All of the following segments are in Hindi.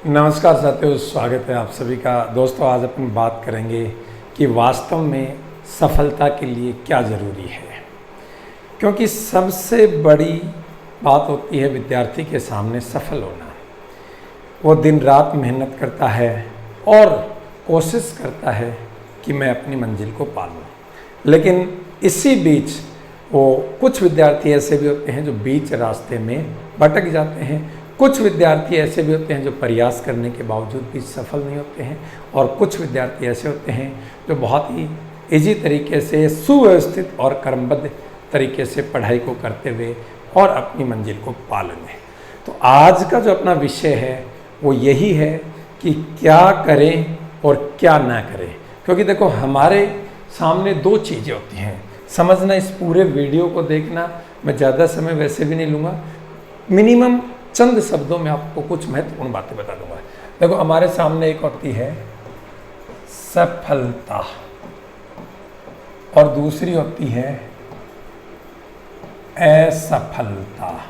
नमस्कार साथियों, स्वागत है आप सभी का। दोस्तों, आज अपन बात करेंगे कि वास्तव में सफलता के लिए क्या ज़रूरी है, क्योंकि सबसे बड़ी बात होती है विद्यार्थी के सामने सफल होना। वो दिन रात मेहनत करता है और कोशिश करता है कि मैं अपनी मंजिल को पा लूँ, लेकिन इसी बीच वो कुछ विद्यार्थी ऐसे भी होते हैं जो बीच रास्ते में भटक जाते हैं। कुछ विद्यार्थी ऐसे भी होते हैं जो प्रयास करने के बावजूद भी सफल नहीं होते हैं, और कुछ विद्यार्थी ऐसे होते हैं जो बहुत ही ईजी तरीके से, सुव्यवस्थित और क्रमबद्ध तरीके से पढ़ाई को करते हुए और अपनी मंजिल को पा लेंगे। तो आज का जो अपना विषय है वो यही है कि क्या करें और क्या ना करें। क्योंकि देखो, हमारे सामने दो चीज़ें होती हैं, समझना। इस पूरे वीडियो को देखना, मैं ज़्यादा समय वैसे भी नहीं लूँगा, मिनिमम चंद शब्दों में आपको कुछ महत्वपूर्ण बातें बता दूंगा। देखो, हमारे सामने एक होती है सफलता और दूसरी होती है असफलता।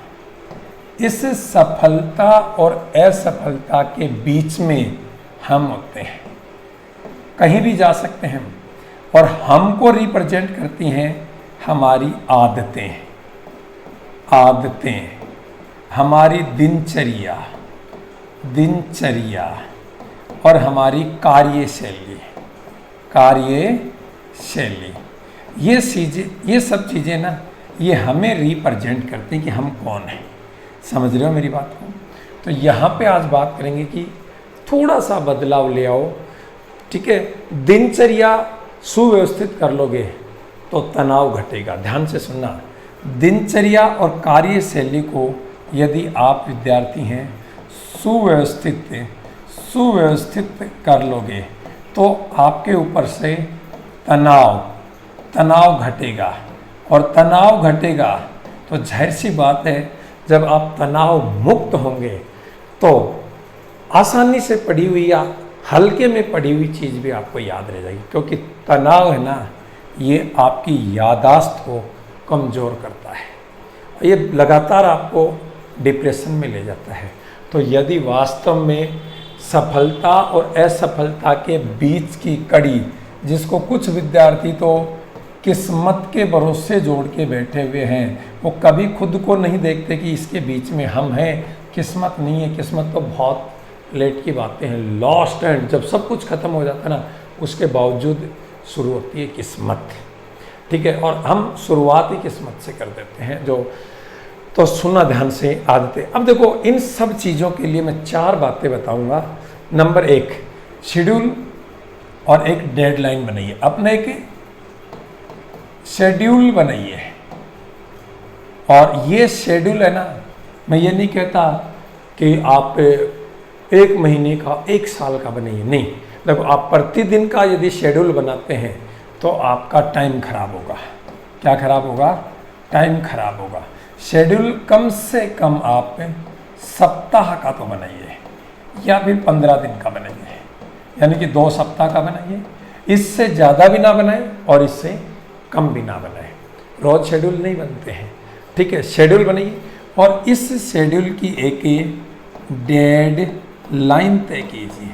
इस सफलता और असफलता के बीच में हम होते हैं, कहीं भी जा सकते हैं, और हमको रिप्रेजेंट करती हैं हमारी आदतें, हमारी दिनचर्या और हमारी कार्यशैली। ये सब चीज़ें ना, ये हमें रिप्रेजेंट करती हैं कि हम कौन हैं। समझ रहे हो मेरी बात को? तो यहाँ पे आज बात करेंगे कि थोड़ा सा बदलाव ले आओ, ठीक है। दिनचर्या सुव्यवस्थित कर लोगे तो तनाव घटेगा। ध्यान से सुनना, दिनचर्या और कार्यशैली को यदि आप विद्यार्थी हैं सुव्यवस्थित कर लोगे तो आपके ऊपर से तनाव घटेगा, और तनाव घटेगा तो जाहिर सी बात है, जब आप तनाव मुक्त होंगे तो आसानी से पढ़ी हुई या हल्के में पढ़ी हुई चीज़ भी आपको याद रह जाएगी। क्योंकि तनाव है ना, ये आपकी याददाश्त को कमज़ोर करता है, ये लगातार आपको डिप्रेशन में ले जाता है। तो यदि वास्तव में सफलता और असफलता के बीच की कड़ी, जिसको कुछ विद्यार्थी तो किस्मत के भरोसे जोड़ के बैठे हुए हैं, वो कभी खुद को नहीं देखते कि इसके बीच में हम हैं, किस्मत नहीं है। किस्मत तो बहुत लेट की बातें हैं, लास्ट एंड जब सब कुछ खत्म हो जाता है ना, उसके बावजूद शुरू होती है किस्मत, ठीक है। और हम शुरुआत ही किस्मत से कर देते हैं। तो सुनना ध्यान से, आदतें। अब देखो, इन सब चीज़ों के लिए मैं 4 बातें बताऊंगा। नंबर 1, शेड्यूल और एक डेडलाइन बनाइए। अपने एक शेड्यूल बनाइए, और ये शेड्यूल है ना, मैं ये नहीं कहता कि आप 1 महीने का, 1 साल का बनाइए, नहीं। देखो, आप प्रतिदिन का यदि शेड्यूल बनाते हैं तो आपका टाइम खराब होगा। क्या खराब होगा? टाइम खराब होगा। शेड्यूल कम से कम आप सप्ताह का तो बनाइए, या फिर 15 दिन का बनाइए, यानी कि 2 सप्ताह का बनाइए। इससे ज़्यादा भी ना बनाए और इससे कम भी ना बनाए। रोज़ शेड्यूल नहीं बनते हैं, ठीक है। शेड्यूल बनाइए, और इस शेड्यूल की एक डेडलाइन तय कीजिए।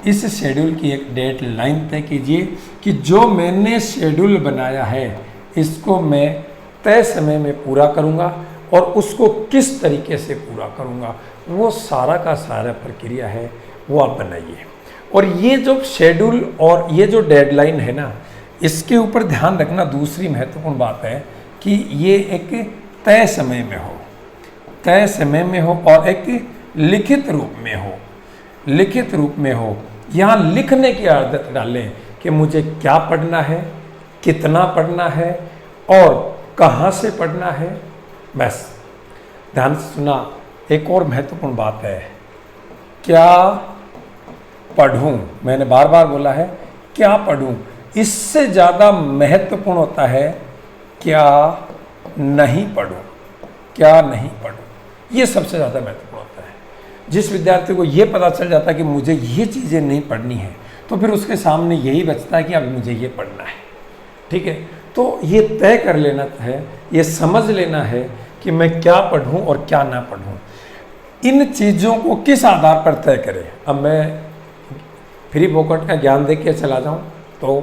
इस शेड्यूल की एक डेडलाइन तय कीजिए कि जो मैंने शेड्यूल बनाया है इसको मैं तय समय में पूरा करूंगा, और उसको किस तरीके से पूरा करूंगा, वो सारा का सारा प्रक्रिया है, वो आप बनाइए। और ये जो शेड्यूल और ये जो डेडलाइन है ना, इसके ऊपर ध्यान रखना। दूसरी महत्वपूर्ण बात है कि ये एक तय समय में हो, और एक लिखित रूप में हो। यहाँ लिखने की आदत डालें कि मुझे क्या पढ़ना है, कितना पढ़ना है और कहाँ से पढ़ना है। बस ध्यान से सुना। एक और महत्वपूर्ण बात है, क्या पढ़ूं। मैंने बार बार बोला है, क्या पढ़ूं। इससे ज़्यादा महत्वपूर्ण होता है क्या नहीं पढ़ूं। ये सबसे ज़्यादा महत्वपूर्ण होता है। जिस विद्यार्थी को ये पता चल जाता है कि मुझे ये चीज़ें नहीं पढ़नी है, तो फिर उसके सामने यही बचता है कि अब मुझे ये पढ़ना है, ठीक है। तो ये तय कर लेना है, ये समझ लेना है कि मैं क्या पढ़ूं और क्या ना पढ़ूं। इन चीज़ों को किस आधार पर तय करें। अब मैं फ्री फोकट का ज्ञान दे के चला जाऊं तो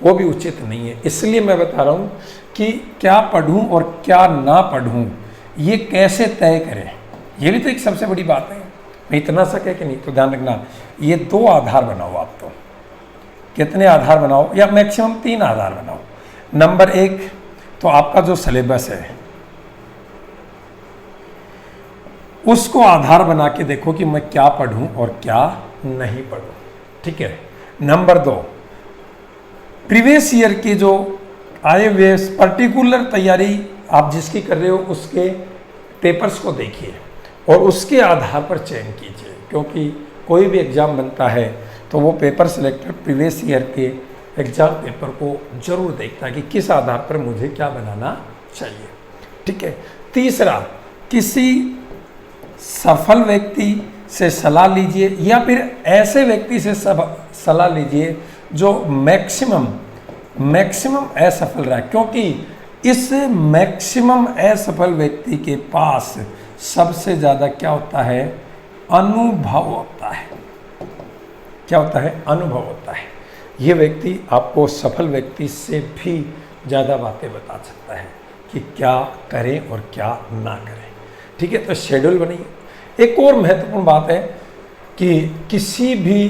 वो भी उचित नहीं है, इसलिए मैं बता रहा हूँ कि क्या पढ़ूं और क्या ना पढ़ूं, ये कैसे तय करें। ये भी तो एक सबसे बड़ी बात है। मैं इतना सके कि नहीं, तो ध्यान रखना, ये 2 आधार बनाओ आप। तो कितने आधार बनाओ, या मैक्सिमम 3 आधार बनाओ। नंबर 1 तो आपका जो सिलेबस है उसको आधार बना के देखो कि मैं क्या पढ़ूं और क्या नहीं पढ़ूं, ठीक है। नंबर 2 प्रीवियस ईयर के जो आए हुए पर्टिकुलर तैयारी आप जिसकी कर रहे हो उसके पेपर्स को देखिए और उसके आधार पर चयन कीजिए, क्योंकि कोई भी एग्ज़ाम बनता है तो वो पेपर सिलेक्टर प्रीवियस ईयर के एग्ज़ाम पेपर को जरूर देखता है कि किस आधार पर मुझे क्या बनाना चाहिए, ठीक है। तीसरा, किसी सफल व्यक्ति से सलाह लीजिए या फिर ऐसे व्यक्ति से सलाह लीजिए जो मैक्सिमम असफल रहा, क्योंकि इस मैक्सिमम असफल व्यक्ति के पास सबसे ज़्यादा क्या होता है, अनुभव होता है। क्या होता है, अनुभव होता है। ये व्यक्ति आपको सफल व्यक्ति से भी ज़्यादा बातें बता सकता है कि क्या करें और क्या ना करें, ठीक है। तो शेड्यूल बनाइए। एक और महत्वपूर्ण बात है कि किसी भी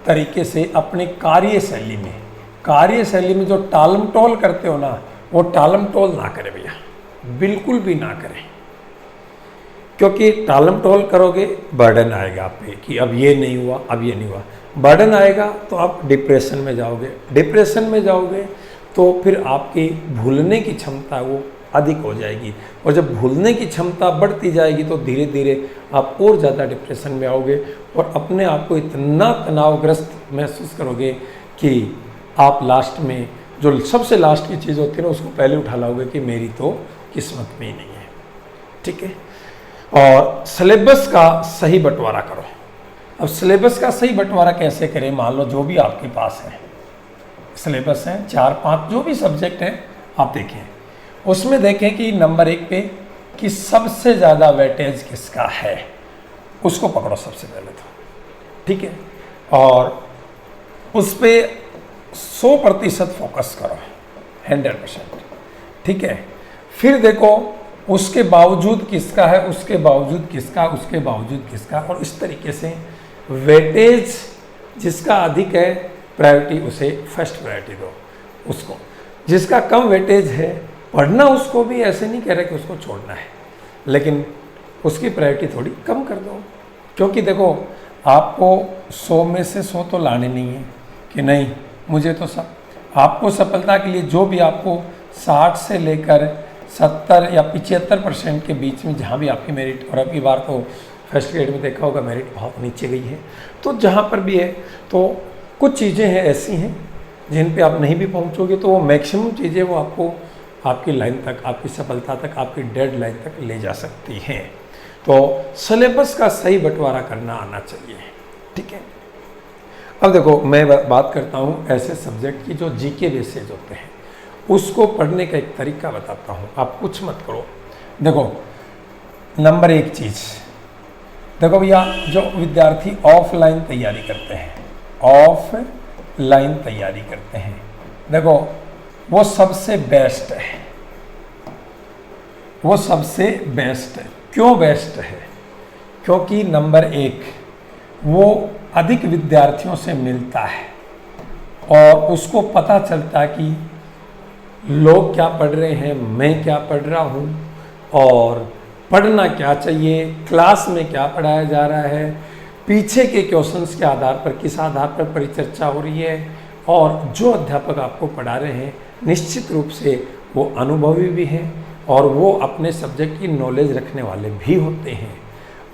तरीके से अपनी कार्यशैली में जो टालम टोल करते हो ना, वो टालम टोल ना करें भैया, बिल्कुल भी ना करें, क्योंकि टालम टोल करोगे बर्डन आएगा आप पे कि अब ये नहीं हुआ, अब ये नहीं हुआ। बर्डन आएगा तो आप डिप्रेशन में जाओगे तो फिर आपकी भूलने की क्षमता वो अधिक हो जाएगी, और जब भूलने की क्षमता बढ़ती जाएगी तो धीरे धीरे आप और ज़्यादा डिप्रेशन में आओगे और अपने आप को इतना तनावग्रस्त महसूस करोगे कि आप लास्ट में जो सबसे लास्ट की चीज़ होती है ना उसको पहले उठा लाओगे कि मेरी तो किस्मत में ही नहीं है, ठीक है। और सिलेबस का सही बंटवारा करो। अब सिलेबस का सही बंटवारा कैसे करें, मान लो जो भी आपके पास है सिलेबस है 4-5 जो भी सब्जेक्ट है आप देखें, उसमें देखें कि नंबर 1 पे कि सबसे ज़्यादा वेटेज किसका है, उसको पकड़ो सबसे पहले तो, ठीक है। और उस पर 100% फोकस करो, 100%, ठीक है। फिर देखो उसके बावजूद किसका है, उसके बावजूद किसका, और इस तरीके से वेटेज जिसका अधिक है प्रायोरिटी उसे फर्स्ट प्रायोरिटी दो। उसको जिसका कम वेटेज है पढ़ना, उसको भी ऐसे नहीं कह रहे कि उसको छोड़ना है, लेकिन उसकी प्रायोरिटी थोड़ी कम कर दो, क्योंकि देखो आपको 100 में से 100 तो लाने नहीं है कि नहीं मुझे तो सब, आपको सफलता के लिए जो भी आपको 60 से लेकर 70 या 75% के बीच में जहाँ भी आपकी मेरिट, और अबकी बार तो फर्स्ट ग्रेड में देखा होगा मेरिट बहुत नीचे गई है, तो जहाँ पर भी है तो कुछ चीज़ें हैं ऐसी हैं जिन पे आप नहीं भी पहुँचोगे तो वो मैक्सिमम चीज़ें वो आपको आपकी लाइन तक, आपकी सफलता तक, आपकी डेड लाइन तक ले जा सकती हैं। तो सिलेबस का सही बंटवारा करना आना चाहिए, ठीक है। अब देखो मैं बात करता हूँ ऐसे सब्जेक्ट की जो जीके बेसिस होते हैं, उसको पढ़ने का एक तरीका बताता हूँ, आप कुछ मत करो। देखो नंबर 1 चीज़, देखो भैया जो विद्यार्थी ऑफलाइन तैयारी करते हैं, देखो वो सबसे बेस्ट है। क्यों बेस्ट है? क्योंकि नंबर 1 वो अधिक विद्यार्थियों से मिलता है और उसको पता चलता है कि लोग क्या पढ़ रहे हैं, मैं क्या पढ़ रहा हूँ और पढ़ना क्या चाहिए, क्लास में क्या पढ़ाया जा रहा है, पीछे के क्वेश्चंस के आधार पर किस आधार पर परिचर्चा हो रही है, और जो अध्यापक आपको पढ़ा रहे हैं निश्चित रूप से वो अनुभवी भी हैं और वो अपने सब्जेक्ट की नॉलेज रखने वाले भी होते हैं।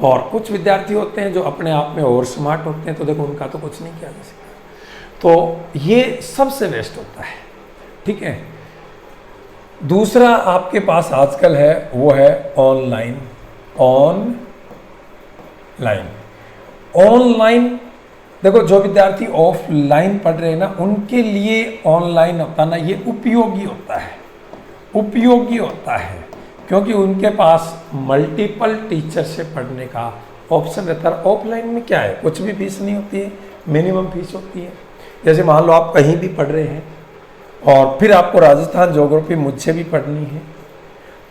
और कुछ विद्यार्थी होते हैं जो अपने आप में और स्मार्ट होते हैं, तो देखो उनका तो कुछ नहीं किया जा सकता, तो ये सबसे बेस्ट होता है, ठीक है। दूसरा आपके पास आजकल है वो है ऑनलाइन। देखो जो विद्यार्थी ऑफलाइन पढ़ रहे हैं ना, उनके लिए ऑनलाइन अपनाना ये उपयोगी होता है, क्योंकि उनके पास मल्टीपल टीचर से पढ़ने का ऑप्शन रहता है। ऑफलाइन में क्या है, कुछ भी फीस नहीं होती है, मिनिमम फीस होती है। जैसे मान लो आप कहीं भी पढ़ रहे हैं और फिर आपको राजस्थान ज्योग्राफी मुझसे भी पढ़नी है,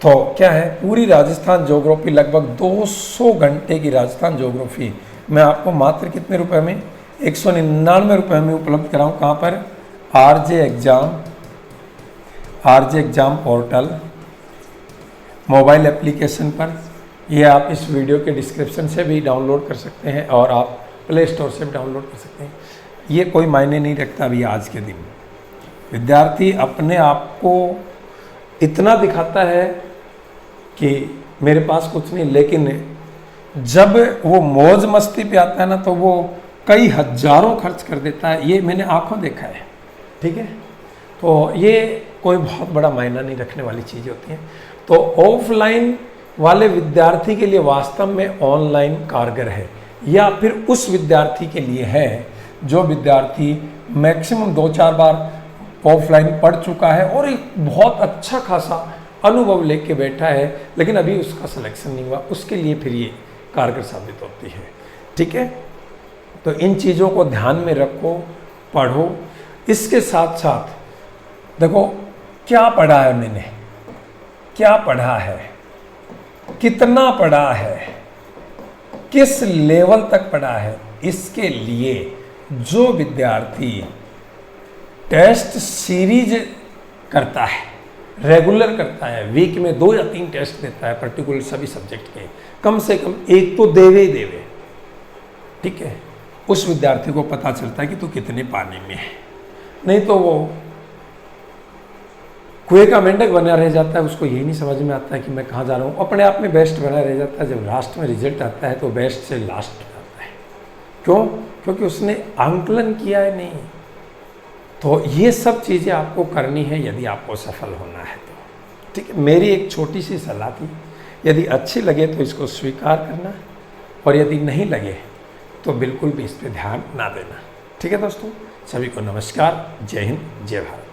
तो क्या है, पूरी राजस्थान ज्योग्राफी लगभग 200 घंटे की राजस्थान ज्योग्राफी मैं आपको मात्र कितने रुपए में, 199 रुपये में उपलब्ध कराऊँ। कहाँ पर, RJ exam portal mobile application पर। ये आप इस वीडियो के डिस्क्रिप्शन से भी डाउनलोड कर सकते हैं और आप प्ले स्टोर से भी डाउनलोड कर सकते हैं। ये कोई मायने नहीं रखता अभी आज के दिन। विद्यार्थी अपने आप को इतना दिखाता है कि मेरे पास कुछ नहीं, लेकिन जब वो मौज मस्ती पे आता है ना, तो वो कई हजारों खर्च कर देता है। ये मैंने आंखों देखा है, ठीक है। तो ये कोई बहुत बड़ा मायना नहीं रखने वाली चीज़ होती है। तो ऑफलाइन वाले विद्यार्थी के लिए वास्तव में ऑनलाइन कारगर है, या फिर उस विद्यार्थी के लिए है जो विद्यार्थी मैक्सिमम 2-4 बार ऑफलाइन पढ़ चुका है और एक बहुत अच्छा खासा अनुभव लेके बैठा है, लेकिन अभी उसका सिलेक्शन नहीं हुआ, उसके लिए फिर ये कारगर साबित होती है, ठीक है। तो इन चीज़ों को ध्यान में रखो, पढ़ो। इसके साथ साथ देखो क्या पढ़ा है मैंने, क्या पढ़ा है, कितना पढ़ा है, किस लेवल तक पढ़ा है। इसके लिए जो विद्यार्थी टेस्ट सीरीज करता है, रेगुलर करता है, वीक में 2 या 3 टेस्ट देता है पर्टिकुलर सभी सब्जेक्ट के, कम से कम एक तो देवे ही देवे, ठीक है, उस विद्यार्थी को पता चलता है कि तू कितने पानी में है। नहीं तो वो कुएं का मेंढक बना रह जाता है, उसको यही नहीं समझ में आता है कि मैं कहाँ जा रहा हूँ, अपने आप में बेस्ट बना रह जाता है। जब लास्ट में रिजल्ट आता है तो बेस्ट से लास्ट आता है। क्यों? क्योंकि उसने आंकलन किया है नहीं। तो ये सब चीज़ें आपको करनी है यदि आपको सफल होना है तो, ठीक है। मेरी एक छोटी सी सलाह थी, यदि अच्छी लगे तो इसको स्वीकार करना, और यदि नहीं लगे तो बिल्कुल भी इस पर ध्यान ना देना, ठीक है दोस्तों। सभी को नमस्कार, जय हिंद, जय भारत।